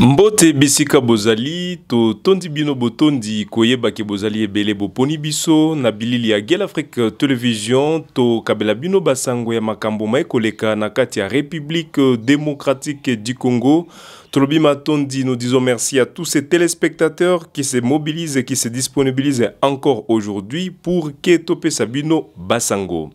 Mbote bisika bozali to tondi bino botondi koyeba ke bozali ebele boponi biso na bilili ya Gueule Afrique Télévision to kabela bino basango ya makambo koleka na kati ya République démocratique du Congo. Tolobi Matondi, nous disons merci à tous ces téléspectateurs qui se mobilisent et qui se disponibilisent encore aujourd'hui pour que Topé Sabino Basango.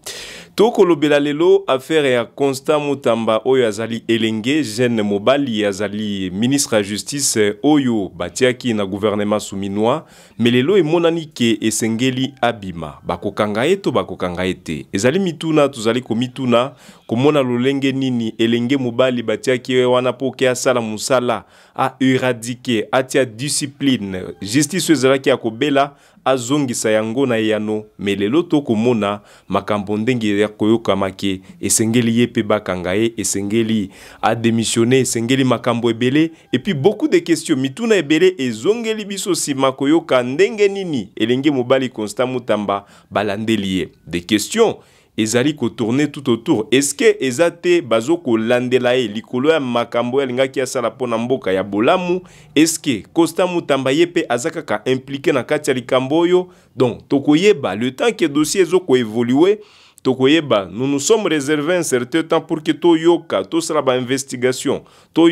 Toko lobela lelo affaire ya Constant Mutamba oyo azali elenge jeune mobali azali ministre ya justice oyo batiaki na gouvernement souminois melelo emonani ke esengeli abima bakokanga eto bakokanga ete ezali mituna tuzali komituna komona lolenge nini elenge mobali batiaki wana poke asala musala a éradiquer atia discipline justice ezalaki ya kobela azongisa yango na yano melelo toko mona makambo ndenge ya koyoka make esengeli yepe bakanga ye esengeli a démissionner esengeli makambo ebele et puis beaucoup de questions mituna ebele ezongeli biso sima koyoka ndenge nini elenge mobali Constant Mutamba balandeli des questions ezali ko tourner tout autour. Est-ce que ezate bazoko landela e likolo ya makambo ya lingaki ya sala pona mboka ya bolamu? Est-ce que Constant Mutamba yepe azakaka impliqué na kati ya likambo yo? Donc tokoyeba le temps que dossier ezoko évoluer tokoyeba nous nous sommes réservés un certain temps pour que to yoka to sala ba investigation to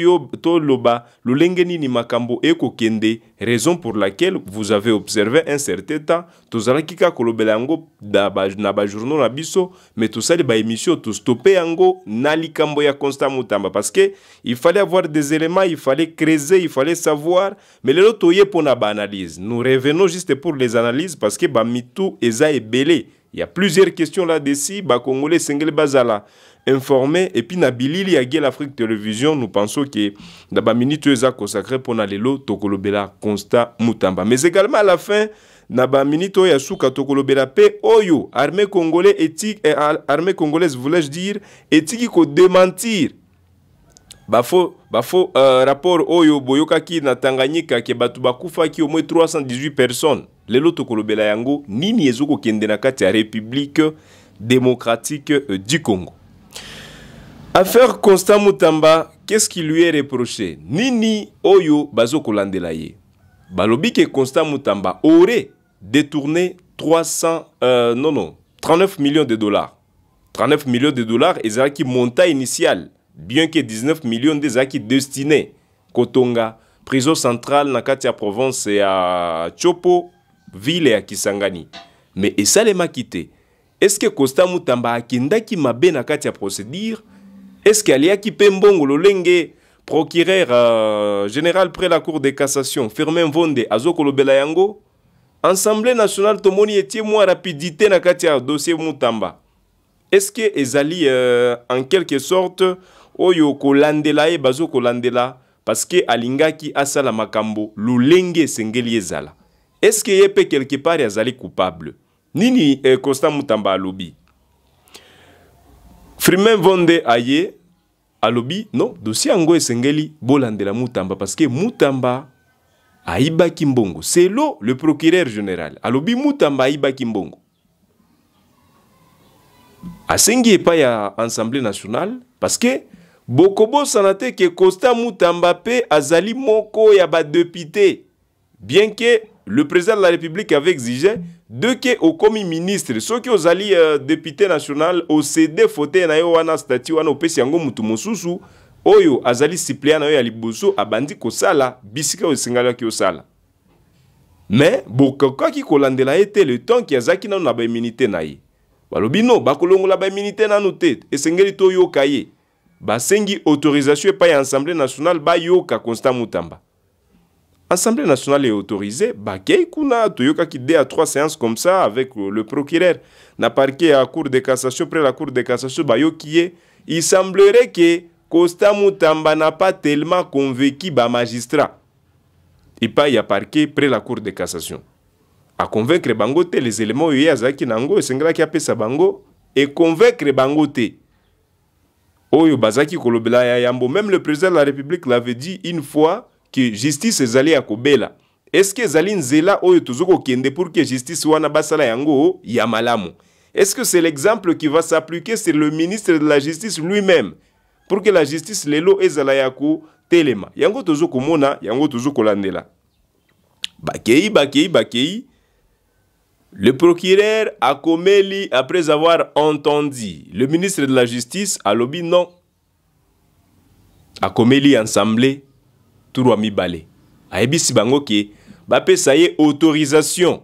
loba lolenge nini makambo eko kende, raison pour laquelle vous avez observé un certain temps tozala kika kolobela yango na ba journaux na biso mais to sali ba émission to stopper yango na likambo ya Constant Mutamba parce que il fallait avoir des éléments, il fallait creuser, il fallait savoir mais lelo toye pona ba analyse. Nous revenons juste pour les analyses parce que ba mitu eza ebele. Il y a plusieurs questions là-dessus. Bah, Congolais, Sengel Bazala, informé. Et puis, Nabilili, à Gueule Afrique Télévision, nous pensons que d'abord, minute consacré pour Nalelo, Tokolobela, Constant Mutamba. Mais également, à la fin, Naba minute Yasuka, Tokolobela, P. Oyo, armée congolaise, éthique, armée congolaise, voulais-je dire, éthique, ko démentir. Bafo rapport Oyo, Boyokaki, na Tanganyika, ke batu bakufa ki au moins 318 personnes. Lelo tokolobela yango nini ezoko kende na kati ya République démocratique du Congo. Affaire Constant Mutamba, qu'est-ce qui lui est reproché? Nini oyo bazoko landela ye. Balobi que Constant Mutamba aurait détourné 39 millions de dollars. 39 millions de dollars ezaki montant initial, bien que 19 millions des aki destinés Kotonga, prison centrale na kati ya province ya Chopo, ville ya Kisangani. Mais esalema kite. Est-ce que Constant Mutamba akendaki mabe na kati ya procédure? Est-ce qu'il y a qui pembongo lolenge procureur général près la cour de cassation Firmin Vonde azoko lobela yango? Assemblée nationale tomoni etie moi rapidité na kati ya dossier Mutamba. Est-ce que ezali en quelque sorte oyo kolandela e bazoko landela parce que alingaki asala makambo lolenge sengeli ezala? Est-ce qu'il y a quelque part yazali coupable? Nini Constant Mutamba alobi? Firmin Vonde aye alobi non, dossier ango esengeli bolandela Mutamba parce que Mutamba aiba kimbongo. C'est le procureur général. Alobi Mutamba aiba kimbongo. Asengi epa ya Assemblée nationale parce que bokobo sanate ke Constant Mutamba pe azali moko ya ba député. Bien que le président de la République avait exigé de que au commis ministre, ceux qui ont allé député national au CD fauteuil na yo wana statut wana opesi yango mutu mosusu oyo azali suppléant na yo ya liboso abandi ko sala bisika o singala ki o sala. Mais bokoka ki kolandela ete le temps ki azaki na ba immunité na ye. Balobi no bakolongola ba immunité na note esengeli to yo kaye. Ba sengi autorisation pa ya Assemblée nationale ba yo ka Constant Mutamba. L'Assemblée nationale est autorisée, Bakei Kuna, Toyoka qui dé à 3 séances comme ça avec le procureur, n'a parqué à la Cour de cassation, près la Cour de cassation, Bayo qui est, il semblerait que Constant Mutamba n'a pas tellement convaincu le magistrat. Il pas y a parqué près la Cour de cassation. À convaincre Bangote, les éléments Yazaki Nango, et Sengla qui a sa Bango, et convaincre Bangote. Oyo Bazaki Kolobela Yambo, même le président de la République l'avait dit une fois, que justice ezali ya kobela. Est-ce que ezali nzela oyo tozoko kende pour que justice wana basala yango ya malamu? Est-ce que c'est l'exemple qui va s'appliquer sur le ministre de la justice lui-même pour que la justice lelo ezala ya ko telema. Yango tozo komona, yango tozo kolandela. Bakei. Le procureur a commis après avoir entendu le ministre de la Justice à lobby non. A commis ensemble tout mi balé. A ebisi bango ke bape ça y est autorisation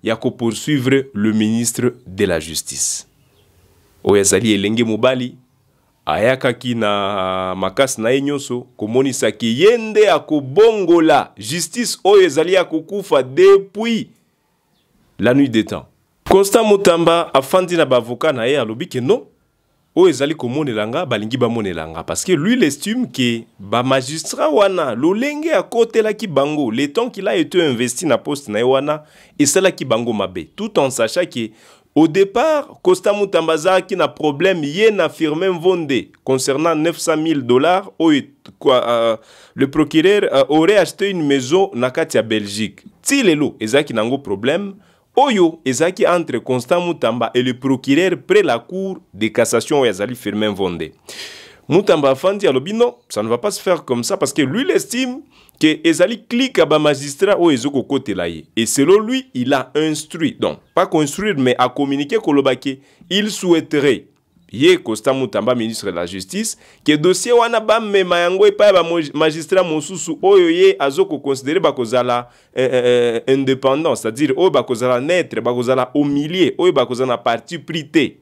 ya ko poursuivre le ministre de la Justice. Oyazali elenge mobali ayaka ki na makas na enyoso komonisa ki yende akobongola justice oyezali akokufa depuis la nuit des temps. Constant Mutamba afandi na bavoka na ye alobi ke non oyezali komonelanga balingi bamonelanga parce que lui il estime que ba magistrat wana lolenge akotela ki bango le temps qu'il a été investi na poste na wana et cela ki bango mabe tout en sachant que au départ, Costa Mutambaza qui n'a problème, il a firmé Vendée concernant $900,000. Le procureur aurait acheté une maison na Katia Belgique. Si lelo, ezaki nango problème. Oyo, ezaki entre Constant Mutamba et le procureur près la cour de cassation où ezali firmé Vendée. Mutamba Fandi alobi non, ça ne va pas se faire comme ça parce que lui il estime que ezali clique à ba magistrat ou ezoko kote la ye. Et selon lui, il a instruit, donc pas construire mais à communiquer kolobake, il souhaiterait ye Costa Mutamba ministre de la Justice que dossier wana ba mema yango e pa ba magistrat mosusu oyo ye azoko considérer ba kozala indépendant, c'est-à-dire oyo ba kozala neutre, ba kozala au milieu, oyo ba kozala parti prité.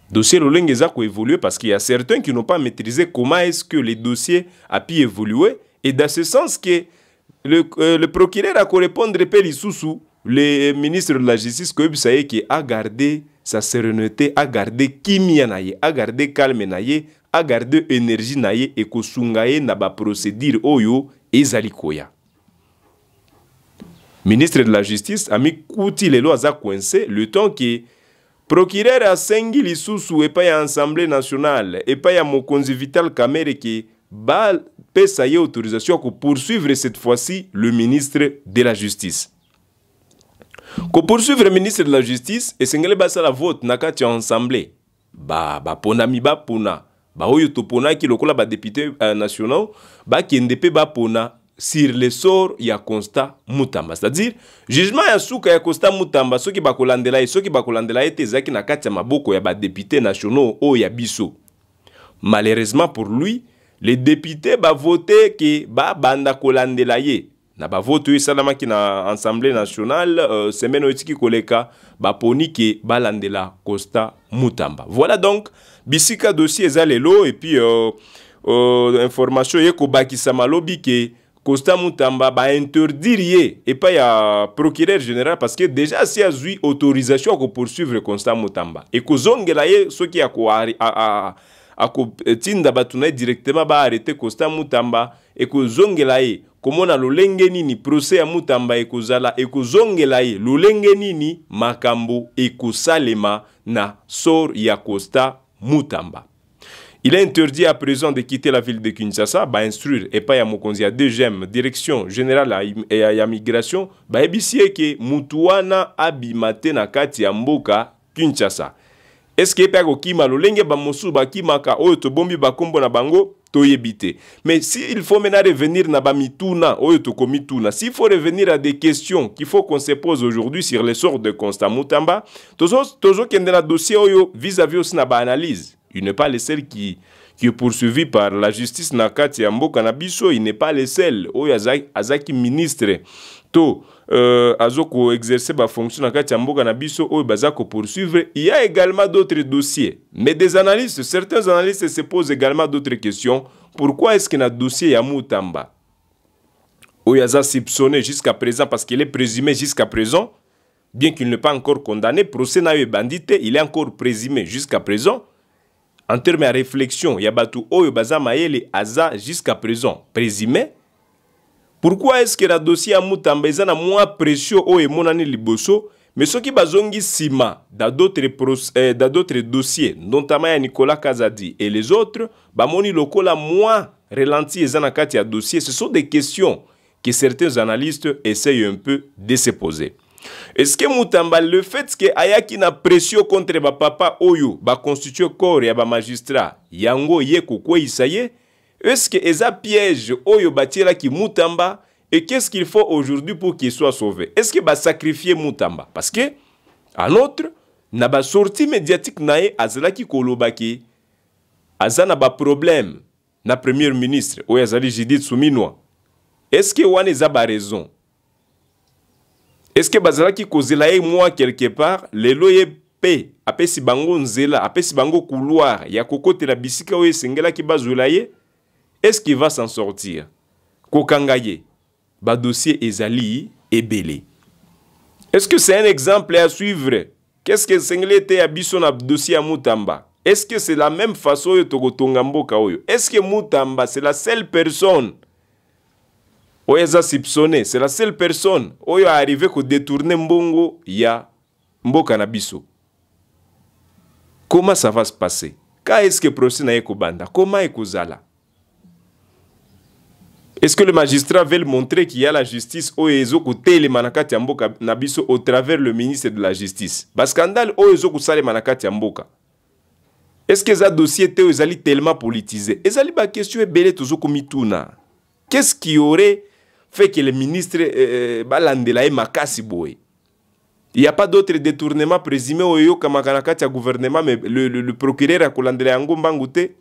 Dossier Loleng a évolué parce qu'il y a certains qui n'ont pas maîtrisé comment est-ce que les dossiers a pu évoluer. Et dans ce sens que le procureur a répondre le ministre de la Justice qui a gardé sa sérénité, a gardé kimia naye, a gardé calme naye, a gardé énergie naye et ko sungaye na ba procédure oyo ezalikoya. Ministre de la Justice a mis kouti les lois à coincé le temps que procureur a sengi lisusu et pas ya Assemblée nationale et pas ya Mokonzi Vital Kamerhe qui ba pesa ye autorisation pour poursuivre cette fois-ci le ministre de la Justice. Ko poursuivre le ministre de la Justice et sengele basa la vote na kati ya Assemblée. Ba pona mi ba pona. Ba oyo to pona ki lokola ba député nationaux ba ki ndepe ba pona sur le sort ya Constant Mutamba, c'est-à-dire jugement ya suka ya Constant Mutamba soki bakolandela et soki bakolandela ete zaki na kati ya maboko ya ba députés nationaux o ya biso. Malheureusement pour lui, les députés ba voté que ba banda kolandela ye na ba vote yo salama ki na Assemblée nationale semaine otiki koleka ba poni ke balandela Constant Mutamba. Voilà donc bisika dossier ezalelo et puis information yeko bakisa malobi ke Constant Mutamba ba interdire et pas ya procureur général parce que déjà si a eu autorisation pour poursuivre Constant Mutamba et ko zongela ye soki ya ko ako tinda batuna directement ba arrêter Constant Mutamba et ko zongela ye komona lolenge nini procès ya Mutamba e ko zala e ko zongela ye lolenge nini makambo e ko salema na sor ya Constant Mutamba. Il est interdit à présent de quitter la ville de Kinshasa, bah instruire et pas ya Mokonzi ya DGM, direction générale et à migration, bah ebisie ke mutuana abimate na kati ya mboka Kinshasa. Est-ce que pas kokima lolenge ba mosu ba kimaka oyo to bombi ba kombo na bango to yebite. Mais s'il faut maintenant revenir na ba mituna oyo to komituna, s'il faut revenir à des questions qu'il faut qu'on se pose aujourd'hui sur le sort de Constant Mutamba, toujours kende na dossier oyo vis-à-vis aussi na ba analyse. Il n'est pas le seul qui est poursuivi par la justice Nakati Amboka Nabiso. Il n'est pas le seul. Azaki ministre to azoko exercer ba fonction Nakati Amboka Nabiso o bazako poursuivre. Il y a également d'autres dossiers. Mais des analystes, certains analystes se posent également d'autres questions. Pourquoi est-ce qu'il y a un dossier ya Mutamba Oyaza soupçonné jusqu'à présent parce qu'il est présumé jusqu'à présent, bien qu'il n'est pas encore condamné, procès n'a eu bandité, il est encore présumé jusqu'à présent. En termes de réflexion, il y a batu oyo baza maele aza jusqu'à présent présumé. Pourquoi est-ce que le dossier à Mutamba est moins précieux oyo monani liboso, mais ceux qui bazongi sima dans d'autres dossiers, notamment à Nicolas Kazadi et les autres, bamoni lokola moins ralenti ezana kati ya dossier, ce sont des questions que certains analystes essayent un peu de se poser. Est-ce que Mutamba, le fait que ayaki na pression contre ba papa oyo ba constitue corps ya ba magistrat yango ye kokwe isaye Est-ce que eza piège oyo batira ki Mutamba et qu'est-ce qu'il faut aujourd'hui pour qu'il soit sauvé? Est-ce que ba sacrifier Mutamba? Parce que à l'autre na ba sortie médiatique nae azalaki kolobaki azana ba problème na premier ministre oyo azali Judith Suminwa. Est-ce que wana eza ba raison? Est-ce que bazalaki kozela ye moi quelque part lelo ye pe apesi bango nzela apesi bango couloir ya kokotela bisika oyo esengela ki bazwela ye? Est-ce qu'il va s'en sortir? Kokangaye, ba dossier ezali ebele. Est-ce que c'est un exemple à suivre? Qu'est-ce que Sengle était à biso na dossier à Mutamba? Est-ce que c'est la même façon de Togotonga mboka oyo? Est-ce que Mutamba c'est la seule personne oyo eza soupçonné, c'est la seule personne oyo a arrivé ko détourner mbongo ya mboka na biso? Comment ça va se passer? Quand est-ce que procès na ekobanda? Comment ekozala? Est-ce que le magistrat veut montrer qu'il y a la justice au côté manakati ya mboka na biso au travers le ministre de la justice? Ba scandale au ko sale manakati ya mboka. Est-ce que ça dossier te ezali tellement politisé? Ezali ba question ebele tozo komituna. Qu'est-ce qui aurait fait que le ministre balandela e makasi boy? Il n'y a pas d'autre détournement présumé au yo kamakanakati ya gouvernement mais le procureur a kolandela yango mbangu te.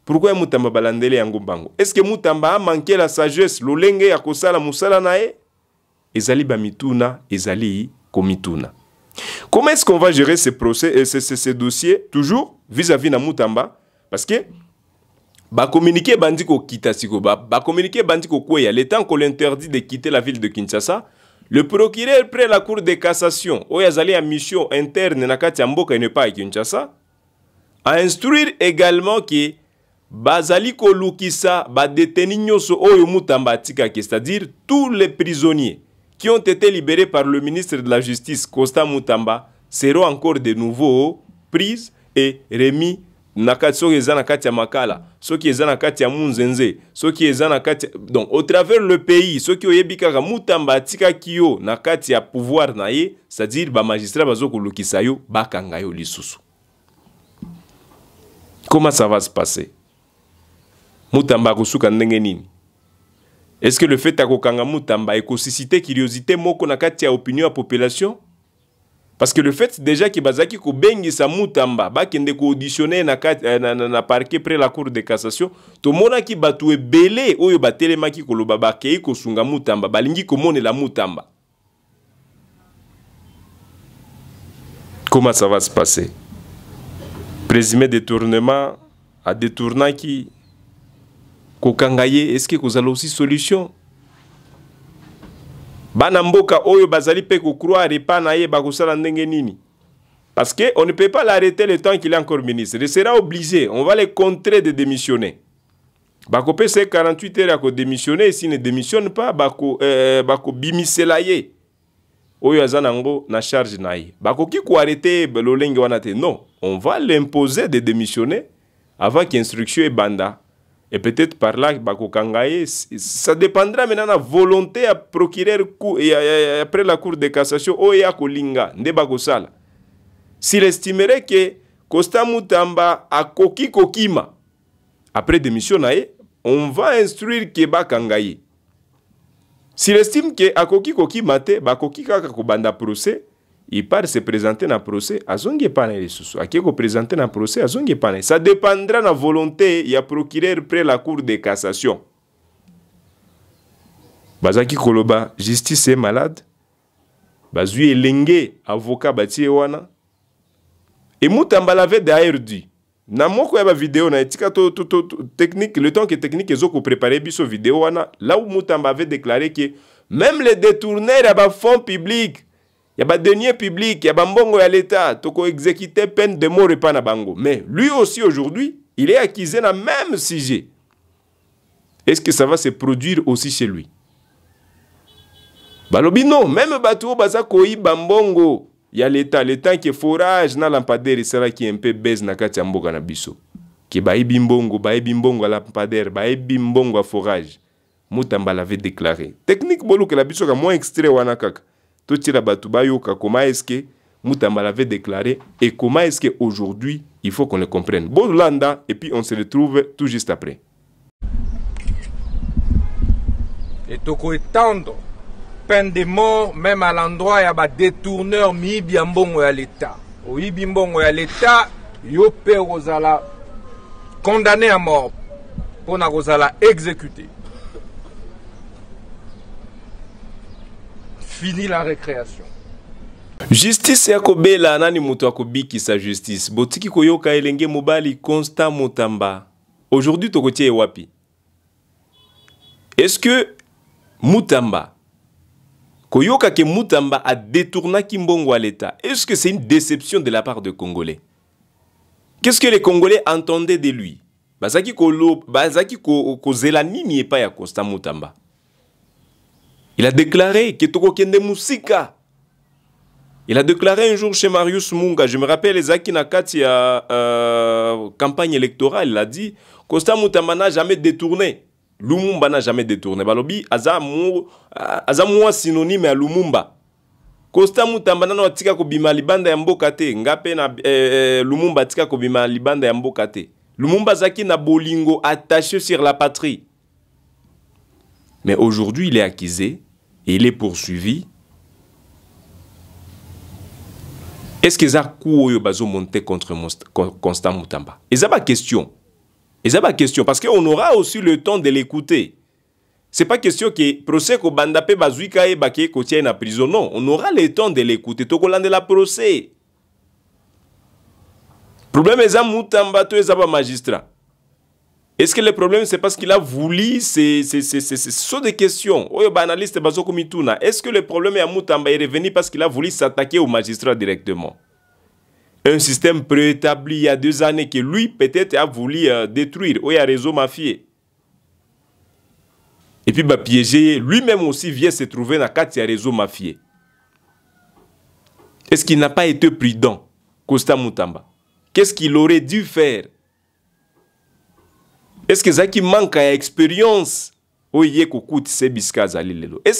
Pourquoi Mutamba balandele yango mbangu? Est-ce que Mutamba a manqué la sagesse lolenge ya kosala musala nae? Ezali bamituna, ezali komituna. Comment est-ce qu'on va gérer ces procès, ces dossiers toujours vis-à-vis na Mutamba? Parce que ba communiquer bandiko kita siko ba communiquer bandiko kweya le temps qu'on l'interdit de quitter la ville de Kinshasa, le procureur près la cour de cassation oyo azali en mission interne na kati ya mboka ne pas à Kinshasa a instruire également que bazali ko lukisa ba détenu nyoso oyo Mutamba atikaki, c'est-à-dire tous les prisonniers qui ont été libérés par le ministre de la Justice Constant Mutamba seront encore de nouveau pris et remis nakati soki eza nakati ya Makala, soki eza nakati ya Munzenze, soki eza nakati donc au travers le pays soki oyebi kaka Mutamba atikaki yo nakati ya pouvoir na ye, c'est-à-dire ba magistrat bazo ko lukisa yo bakanga yo lisusu. Comment ça va se passer? Mutamba kusuka ndenge nini? Est-ce que le fait à kokanga Mutamba susciter curiosité moko na kati ya opinion ya population? Parce que le fait déjà que bazaki ko bengisa Mutamba ba kende ko auditionner na parquet près la cour de cassation, to mona ki batu ebele oyo batelema ki koloba ba kei ko sunga Mutamba balingi ko monela Mutamba. Comment ça va se passer? Présumé détournement à détournant qui Kokangaye, est-ce que vous avez aussi solution? Banamboka oyo bazali pe ko croire pas naye bakosala ndenge nini? Parce que on ne peut pas l'arrêter le temps qu'il est encore ministre. Il sera obligé, on va les contrer de démissionner. Bako pese 48 heures à ko démissionner, s'il ne démissionne pas bako bimiselaye. Oyo azanango na charge naye. Bako ki ko arrêter lolenge wana te. Non, on va l'imposer de démissionner avant qu'instruction et banda. Et peut-être par là, ça dépendra maintenant de la volonté à procurer après la cour de cassation. S'il estimerait que Constant Mutamba a koki kokima, après démission, on va instruire que Bakangaye. S'il estime que a koki kokima te, bakoki kaka banda procès, il part se présenter dans le procès, azongi pana les sous. A qui ko présenter dans le procès, azongi pana. Ça dépendra de la volonté, il y a procureur près la cour de cassation. Bazaki koloba, justice est malade. Bazui elenge, avocat bati wana. Et Mutamba l'avait d'ailleurs dit. Na moko ya ba vidéo na etika technique, le temps que technique ezoko préparer biso vidéo wana, là où Mutamba avait déclaré que même les détourneurs à ba fonds publics, il y a des deniers publics, il y a des mbongo à l'État, toko exécuter peine de mort et pas na bango. Mais lui aussi aujourd'hui, il est accusé dans le même sujet. Est-ce que ça va se produire aussi chez lui? Balobi non, même bateau baza koi bambongo, il y a l'État qui est forage na lampadaire et ça qui est un peu baisse na kati ya mboka na biso. Qui baï bimbongo à lampadaire, baï bimbongo à forage. Mutamba l'avait déclaré. Technique bolo que la biso ka moins extrait wana kaka. Tout tira batubayoka, comment est-ce que Mutamba l'avait déclaré et comment est-ce qu'aujourd'hui il faut qu'on le comprenne. Bon Landa et puis on se retrouve tout juste après. Et toko étendre peine de mort même à l'endroit ya ba détourneur miibi ya mbongo ya l'État. Oyibi mbongo ya l'État, yo pe kozala condamné à mort pour na kozala exécuté. Fini la récréation. Justice ya kobela nani mutu akobiki sa justice. Botiki koyoka elenge mobali Constant Mutamba. Aujourd'hui tokotie wapi? Est-ce que Mutamba koyoka ke Mutamba a détourné kimbongo à l'État? Est-ce que c'est une déception de la part des Congolais? Qu'est-ce que les Congolais entendaient de lui? Bazaki ko zelani ni pas ya Constant Mutamba. Il a déclaré que toko kende musika. Il a déclaré un jour chez Marius Munga, je me rappelle, Zaki Nakati a campagne électorale, il a dit Constant Mutamba n'a jamais détourné. Lumumba n'a jamais détourné. Balobi, azamoua synonyme à Lumumba. Constant Mutamba n'a tika kobima libanda ya mboka te. Ngape na Lumumba tika kobima libanda ya mboka te. Lumumba Zaki na bolingo attaché sur la patrie. Mais aujourd'hui, il est accusé et il est poursuivi. Est-ce que ça couille bazo monter contre Constant Mutamba? Et ça pas question. Et ça pas question parce qu'on aura aussi le temps de l'écouter. C'est pas question que procès ko bandape bazuika e baké ko tient en prison. Non, on aura le temps de l'écouter. To kolande la procès. Problème est ça Mutamba to ezaba magistrat. Est-ce que le problème c'est parce qu'il a voulu ce sont des questions. Oyo ba analyste bazoko mituna. Est-ce que le problème est Mutamba est revenu parce qu'il a voulu s'attaquer au magistrat directement? Un système préétabli il y a 2 années que lui peut-être a voulu détruire. Oyo a réseau mafieux. Et puis bah piéger lui-même aussi vient se trouver dans 4 réseaux mafieux. Est-ce qu'il n'a pas été prudent, Constant Mutamba? Qu'est-ce qu'il aurait dû faire? Est-ce que ça qui manque à expérience? Est-ce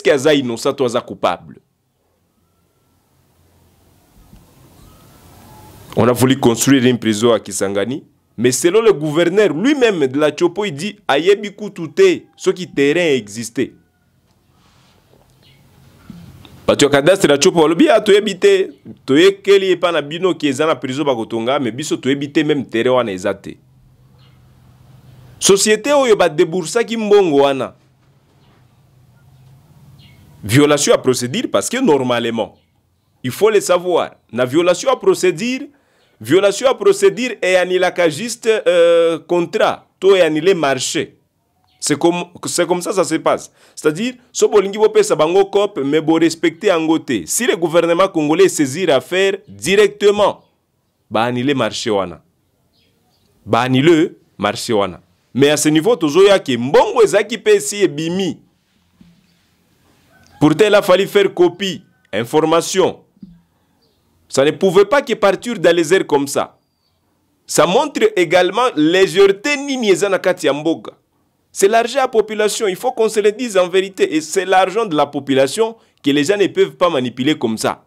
que ça innocent toi coupable? On a voulu construire une prison à Kisangani, mais selon le gouverneur lui-même de la Chopo, il dit ayebi kutute ce qui terrain existait. Parce que cadastre la Chopo le bien to habiter, to ekeli pa na bino qui est dans la prison ba kotonga, mais biso to habiter même terrain wana ezate. Société oyo ba déboursa ki mbongo wana. Violation à procédure parce que normalement, il faut le savoir, na violation à procédure et annulaka juste contrat, to et annuler marché. C'est comme ça se passe. C'est-à-dire, so bolingi bo pesa bango cop mais bo respecter angote. Si le gouvernement congolais saisir affaire directement, ba annuler marché wana. Ba annuler marché wana. Mais à ce niveau, tozoya ki mbongo ezaki pesi e bimi. Pourtant, il a fallu faire copie, information. Ça ne pouvait pas que partir dans les airs comme ça. Ça montre également légèreté ni niezana kati ya mboga. C'est l'argent à la population, il faut qu'on se le dise en vérité. Et c'est l'argent de la population que les gens ne peuvent pas manipuler comme ça.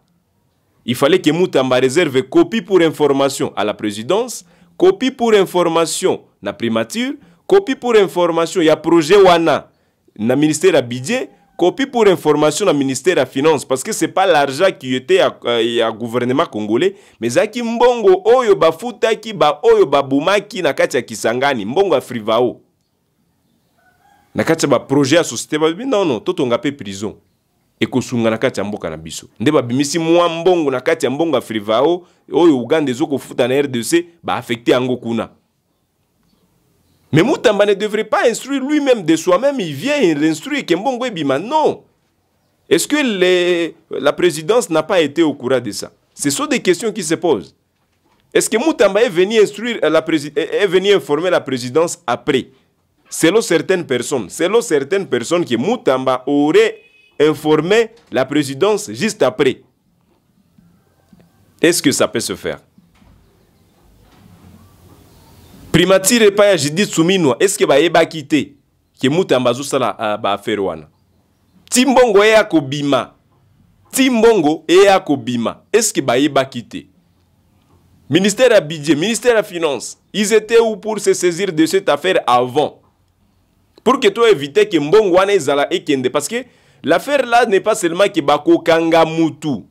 Il fallait que Mutamba réserve copie pour information à la présidence, copie pour information na primature, copie pour information, il y a projet Wana, na ministère à budget, copie pour information na ministère à finance, parce que ce n'est pas l'argent qui était à gouvernement congolais, mais zaki mbongo oyo bafutaki ba oyo babumaki na kati ya Kisangani, mbongo a frivao. Na kati ya ba projet à société, non, totonga pe prison. Et kosunga na kati ya mboka na biso. Nde babimisi mwa mbongo na kati ya mbongo a frivao, oyo Uganda ezoko futa na RDC, ba affecté ango kuna. Mais Mutamba ne devrait pas instruire lui-même de soi-même, il vient instruire Kembongo Ebima. Non. Est-ce que la présidence n'a pas été au courant de ça? Ce sont des questions qui se posent. Est-ce que Mutamba est venu informer la présidence après? Selon certaines personnes que Mutamba aurait informé la présidence juste après. Est-ce que ça peut se faire? Primatire pa ya Judith Suminwa, est-ce que ba yeba kite ke Mutamba zo sala ba affaire wana? Timbongo ya kobima. Est-ce que ba yeba kite? Ministère à budget, ministère à finance, ils étaient où pour se saisir de cette affaire avant? Pour que tu évites que mbongo wana ezala ekende. Parce que l'affaire là n'est pas seulement que bako kangamutu.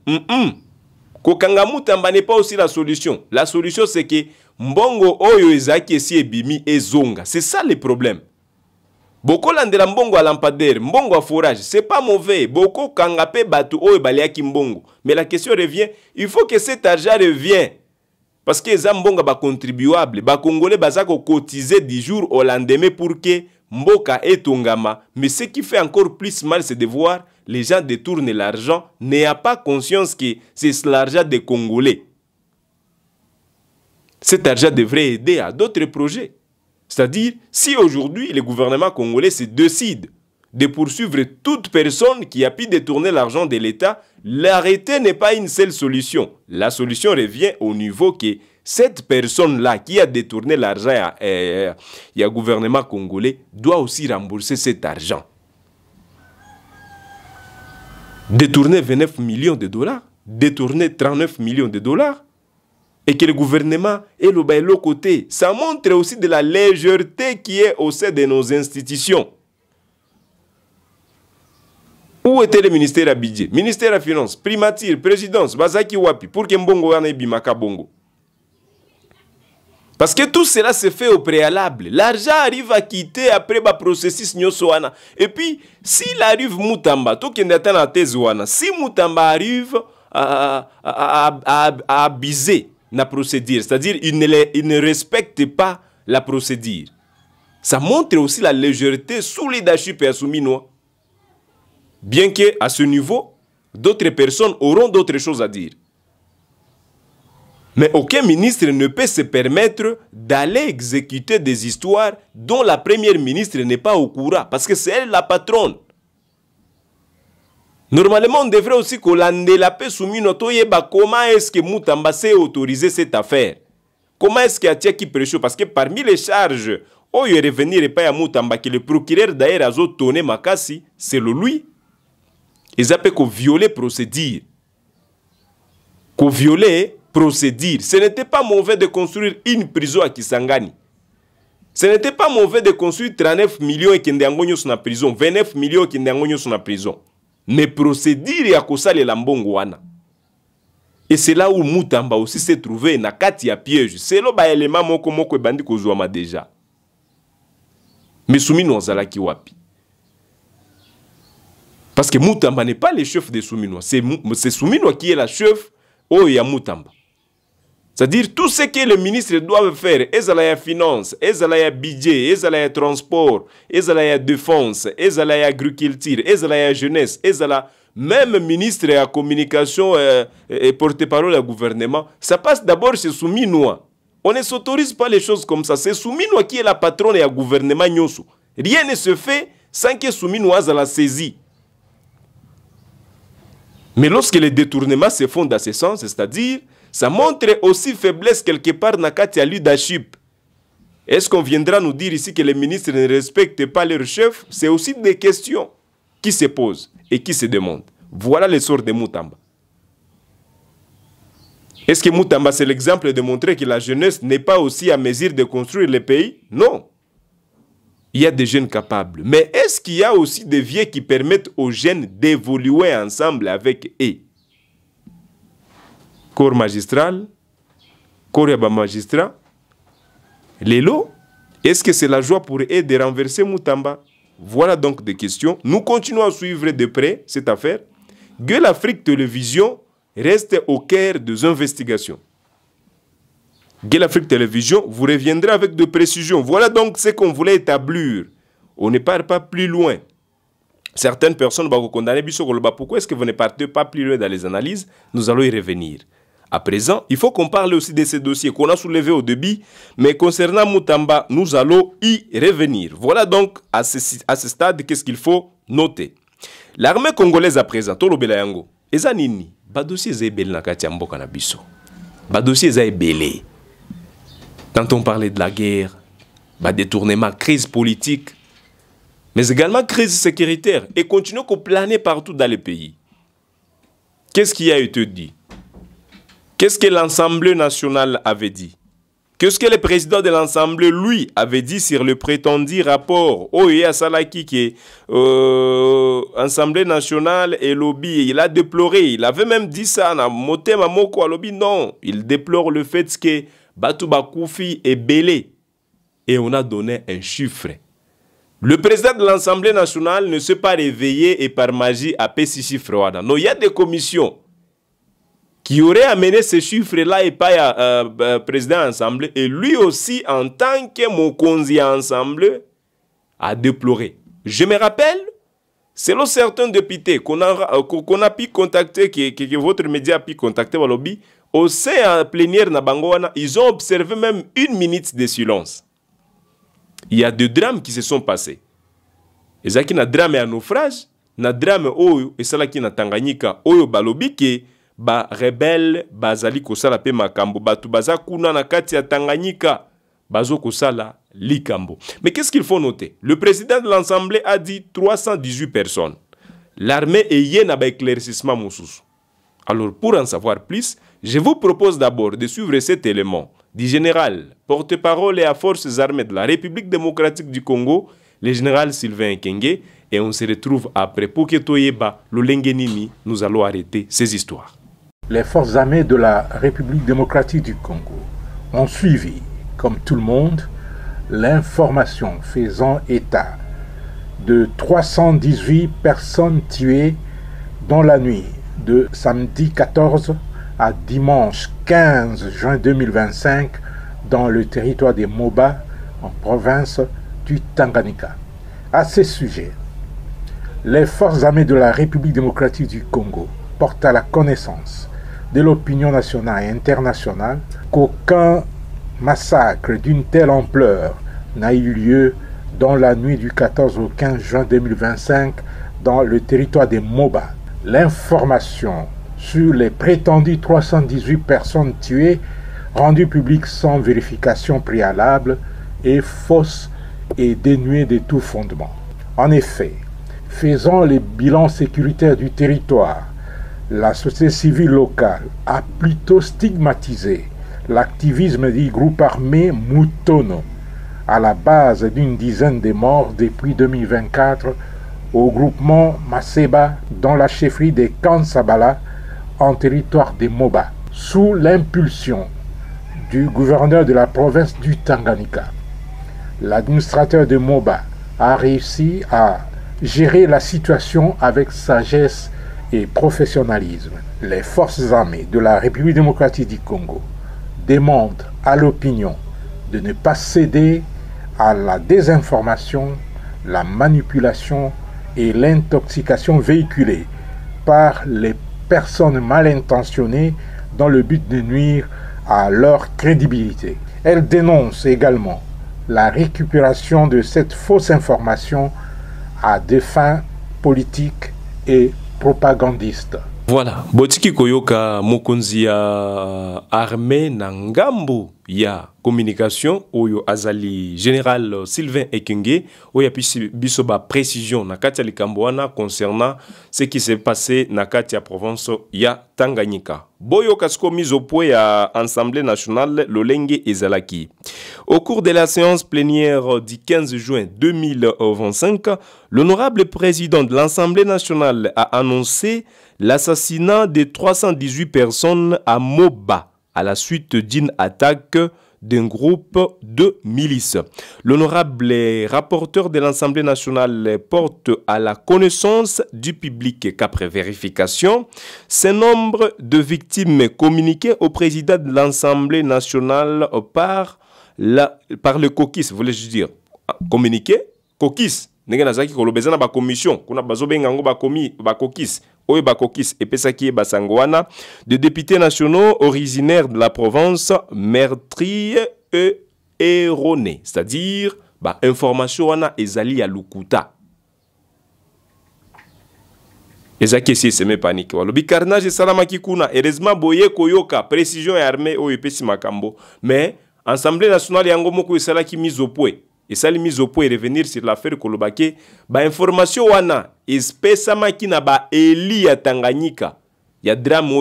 Kokangamutamba n'est pas aussi la solution. La solution c'est que mbongo oyo ezaki esi ebimi ezonga. C'est ça le problème. Boko landela mbongo à lampadaire, mbongo à forage, c'est pas mauvais. Boko kangape batu oyo baliaki mbongo. Mais la question revient, il faut que cet argent revienne. Parce que les mbongo ba contribuable, ba congolais bazako cotiser du jour au lendemain pour que mboka etongama. Mais ce qui fait encore plus mal, c'est de voir les gens détournent l'argent, n'ayant pas conscience que c'est l'argent des Congolais. Cet argent devrait aider à d'autres projets. C'est-à-dire, si aujourd'hui le gouvernement congolais se décide de poursuivre toute personne qui a pu détourner l'argent de l'État, l'arrêter n'est pas une seule solution. La solution revient au niveau que cette personne-là qui a détourné l'argent au gouvernement congolais doit aussi rembourser cet argent. Détourner 29 millions de dollars, détourner 39 millions de dollars, et que le gouvernement est le côté. Ça montre aussi de la légèreté qui est au sein de nos institutions. Où était le ministère à budget, ministère à finances, primature, présidence, Bazaki Wapi, pour que Mbongo ane bimaka bongo. Parce que tout cela se fait au préalable. L'argent arrive à quitter après le processus nyosoana. Et puis, s'il arrive Moutamba, tout qui est dans Tezoana, si Moutamba arrive à abuser la procédure, c'est-à-dire il ne respecte pas la procédure, ça montre aussi la légèreté sous leadership et souminois. Bien qu'à ce niveau, d'autres personnes auront d'autres choses à dire. Mais aucun ministre ne peut se permettre d'aller exécuter des histoires dont la première ministre n'est pas au courant, parce que c'est elle la patronne. Normalement, on devrait aussi la paix soumis comment est-ce que Moutamba s'est autorisé cette affaire? Comment est-ce qu'il y a qui prêche? Parce que parmi les charges, il y a revenir et pas à Moutamba, que le procureur d'ailleurs a tourné Makassi, c'est lui. Ils appellent qu'on violer procédure. Qu'on violer procédure. Ce n'était pas mauvais de construire une prison à Kisangani. Ce n'était pas mauvais de construire 39 millions et qu'il y ait sur la prison, 29 millions et qu'il y ait sur la prison. Mais procédure et à cause de l'ambongouana. Et c'est là où Moutamba aussi s'est trouvé na kati ya piège. C'est là ba élément moko e bandi kozwama déjà. Mais Soumino zalaki wapi. Parce que Moutamba n'est pas le chef de Soumino. C'est Soumino qui est la chef ya Moutamba. C'est-à-dire tout ce que les ministres doivent faire, ezala finance, ezala budget, ezala transport, ezala défense, ezala agriculture, ezala jeunesse, ezala même ministre à communication et porte-parole au gouvernement, ça passe d'abord chez Souminois. On ne s'autorise pas les choses comme ça. C'est Souminois qui est la patronne et le gouvernement Nyoso. Rien ne se fait sans que Souminois la saisie. Mais lorsque les détournements se font dans ce sens, c'est-à-dire, ça montre aussi faiblesse quelque part dans le leadership. Est-ce qu'on viendra nous dire ici que les ministres ne respectent pas leur chef? C'est aussi des questions qui se posent et qui se demandent. Voilà le sort de Moutamba. Est-ce que Moutamba, c'est l'exemple de montrer que la jeunesse n'est pas aussi à mesure de construire le pays? Non. Il y a des jeunes capables. Mais est-ce qu'il y a aussi des vieux qui permettent aux jeunes d'évoluer ensemble avec eux? Corps magistral, corps magistrat, les lots, est-ce que c'est la joie pour eux de renverser Moutamba? Voilà donc des questions. Nous continuons à suivre de près cette affaire. Gueule Afrique Télévision reste au cœur des investigations. Gueule Afrique Télévision vous reviendra avec de précisions. Voilà donc ce qu'on voulait établir. On ne part pas plus loin. Certaines personnes vont condamner pourquoi est-ce que vous ne partez pas plus loin dans les analyses? Nous allons y revenir. À présent, il faut qu'on parle aussi de ces dossiers qu'on a soulevés au début, mais concernant Moutamba, nous allons y revenir. Voilà donc à ce stade qu'est-ce qu'il faut noter. L'armée congolaise à présent, Tolo Belayango, ezanini, ba dossier zebele na kati ya mboka na biso. Ba dossier zebele. Quand on parlait de la guerre, ba détournement, crise politique, mais également crise sécuritaire et continuons à planer partout dans le pays. Qu'est-ce qui a été dit? Qu'est-ce que l'Assemblée nationale avait dit? Qu'est-ce que le président de l'Assemblée, lui, avait dit sur le prétendu rapport Oye Salaki qui est Assemblée nationale et lobby? Il a déploré, il avait même dit ça, Motema Moko lobby, non. Il déplore le fait que Batouba Koufi est belé. Et on a donné un chiffre. Le président de l'Assemblée nationale ne s'est pas réveillé et par magie a payé ces chiffres. Non, il y a des commissions qui aurait amené ces chiffres-là et pas président de l'Assemblée. Et lui aussi, en tant que Mokonzi Assemblée, a déploré. Je me rappelle, selon certains députés qu'on a pu contacter, que votre média a pu contacter au lobby, au sein plénière na Bangoana, ils ont observé même 1 minute de silence. Il y a 2 drames qui se sont passés. Et ça qui na drame et un naufrage, na drame oyo et ça qui na Tanganyika oyo balobi ke ba rebelle bazali kosala pe makambo batu baza kuna na kati ya Tanganyika bazo kosala likambo. Mais qu'est-ce qu'il faut noter? Le président de l'Assemblée a dit 318 personnes. L'armée est yé na ba éclaircissement mosusu. Alors pour en savoir plus, je vous propose d'abord de suivre cet élément du général porte-parole et à forces armées de la République démocratique du Congo, le général Sylvain Ekenge, et on se retrouve après pour que Toyeba, Lolengenini, nous allons arrêter ces histoires. Les forces armées de la République démocratique du Congo ont suivi, comme tout le monde, l'information faisant état de 318 personnes tuées dans la nuit de samedi 14 à dimanche 15 juin 2025 dans le territoire des Moba, en province du Tanganyika. À ce sujet, les forces armées de la République démocratique du Congo portent à la connaissance de l'opinion nationale et internationale qu'aucun massacre d'une telle ampleur n'a eu lieu dans la nuit du 14 au 15 juin 2025 dans le territoire des Moba. L'information sur les prétendues 318 personnes tuées rendue publique sans vérification préalable est fausse et dénuée de tout fondement. En effet, faisant les bilans sécuritaires du territoire, la société civile locale a plutôt stigmatisé l'activisme du groupe armé Mutono, à la base d'une dizaine de morts depuis 2024 au groupement Maseba dans la chefferie de Kansabala en territoire des Moba, sous l'impulsion du gouverneur de la province du Tanganyika. L'administrateur de Moba a réussi à gérer la situation avec sagesse et professionnalisme. Les forces armées de la République démocratique du Congo demandent à l'opinion de ne pas céder à la désinformation, la manipulation et l'intoxication véhiculée par les personnes mal intentionnées dans le but de nuire à leur crédibilité. Elle dénonce également la récupération de cette fausse information à des fins politiques et propagandistes. Voilà, botiki koyoka mokonzi ya armée na ngambo ya communication oyo azali général Sylvain Ekenge oyo apesi biso ba précision na kati ya likambo wana concernant ce qui s'est passé na kati ya province ya Tanganyika. Boyo kasko mise au point ya Assemblée nationale lolenge ezalaki. Au cours de la séance plénière du 15 juin 2025, l'honorable président de l'Assemblée nationale a annoncé l'assassinat de 318 personnes à Moba à la suite d'une attaque d'un groupe de milices. L'honorable rapporteur de l'Assemblée nationale porte à la connaissance du public qu'après vérification, ce nombre de victimes communiquées au président de l'Assemblée nationale par le COCIS, voulais-je dire, communiqué, COCIS, Nengenazaki kolobeza na ba commission, kuna bazobenga ngo ba COCIS, oyo ba COCIS epesaki basangwana de députés nationaux originaires de la province meurtriers et erronés, c'est-à-dire ba information wana ezali ya lukuta. Ezaki si seme panique walobi carnage salamaki kuna heureusement boye koyoka précision et armée oyo epesi makambo, mais Assemblée nationale yango moko esalaki mise au point. Et ça, les mise au point et revenir sur l'affaire Kolobake, ba information wana espèce maki na ba Eli ya Tanganyika Il y a drame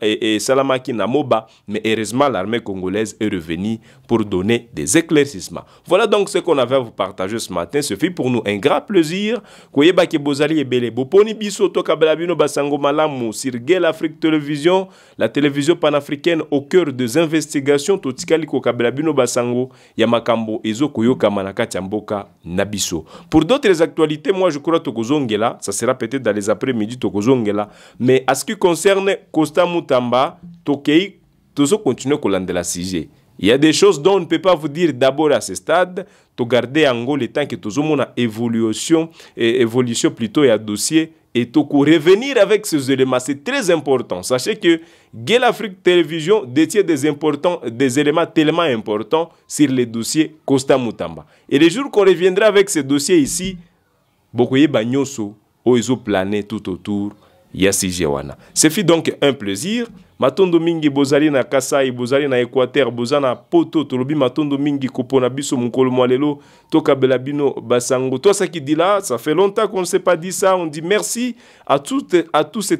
et Salamaki Namoba, mais heureusement l'armée congolaise est revenue pour donner des éclaircissements. Voilà donc ce qu'on avait à vous partager ce matin. Ce fut pour nous un grand plaisir. Koyeba ke bozali ebele boponi biso to kabela bino basango malamu sur Gel Afrique Télévision, la télévision panafricaine au cœur des investigations. Totikali ko kabela bino basango ya makambo ezo koyoka manakati ya mboka na biso. Pour d'autres actualités, moi je crois tokozongela, ça sera peut-être dans les après-midi tokozongela, mais à ce qui concerne Costa Mutamba, Tokei, toujours continuer à la sujet. Il y a des choses dont on ne peut pas vous dire d'abord à ce stade. To garder en gros le temps que tout le monde a évolution plutôt et à dossier et to revenir avec ces éléments. C'est très important. Sachez que Gel Afrique Télévision détient des éléments tellement importants sur les dossiers Costa Mutamba. Et les jours qu'on reviendra avec ces dossiers ici, Bokoye Banyoso, Oizo plané tout autour. Yasijewana. Ce fut donc un plaisir. Matondo mingi bozali na Kasai, bozali na Équateur, bozana poto tolobi matondo mingi kopona biso mukolo mwalelo toka belabino basango. Toi ça qui dit là, ça fait longtemps qu'on ne s'est pas dit ça. On dit merci à tous ces